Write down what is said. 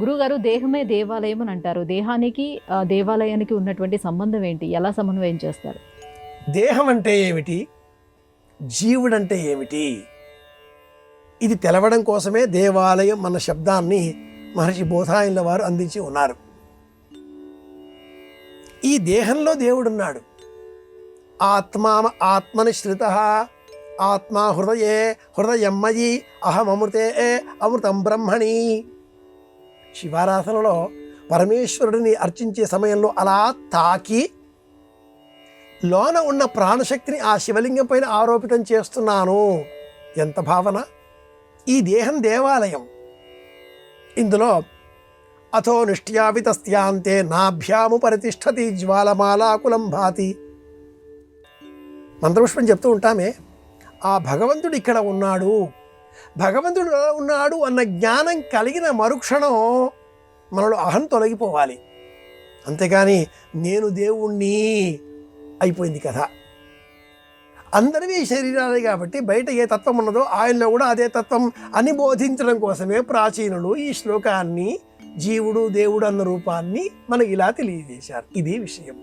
గురువుగారు దేహమే దేవాలయం అని అంటారు. దేహానికి దేవాలయానికి ఉన్నటువంటి సంబంధం ఏంటి? ఎలా సమన్వయం చేస్తారు? దేహం అంటే ఏమిటి, జీవుడంటే ఏమిటి, ఇది తెలవడం కోసమే దేవాలయం అన్న శబ్దాన్ని మహర్షి బోధాయనుల వారు అందించి ఉన్నారు. ఈ దేహంలో దేవుడున్నాడు. ఆత్మని శ్రిత ఆత్మా హృదయే హృదయమ్మయి అహమృతే అమృతం బ్రహ్మణి. శివారాధనలో పరమేశ్వరుడిని అర్చించే సమయంలో అలా తాకి లోన ఉన్న ప్రాణశక్తిని ఆ శివలింగం పైన ఆరోపితం చేస్తున్నాను. ఎంత భావన! ఈ దేహం దేవాలయం. ఇందులో అథో నిష్ట్యావితస్యాంతే నాభ్యాము పరితిష్టతి జ్వాలమాలాకులం భాతి. మంత్రపుష్పం చెప్తూ ఉంటామే, ఆ భగవంతుడు ఇక్కడ ఉన్నాడు, భగవంతుడు ఎలా ఉన్నాడు అన్న జ్ఞానం కలిగిన మరుక్షణం మనలో అహం తొలగిపోవాలి. అంతేగాని నేను దేవుణ్ణి అయిపోయింది కదా. అందరివి శరీరాలే కాబట్టి బయట ఏ తత్వం ఉన్నదో ఆయనలో కూడా అదే తత్వం అని బోధించడం కోసమే ప్రాచీనులు ఈ శ్లోకాన్ని జీవుడు దేవుడు అన్న రూపాన్ని మనకి ఇలా తెలియజేశారు. ఇది విషయం.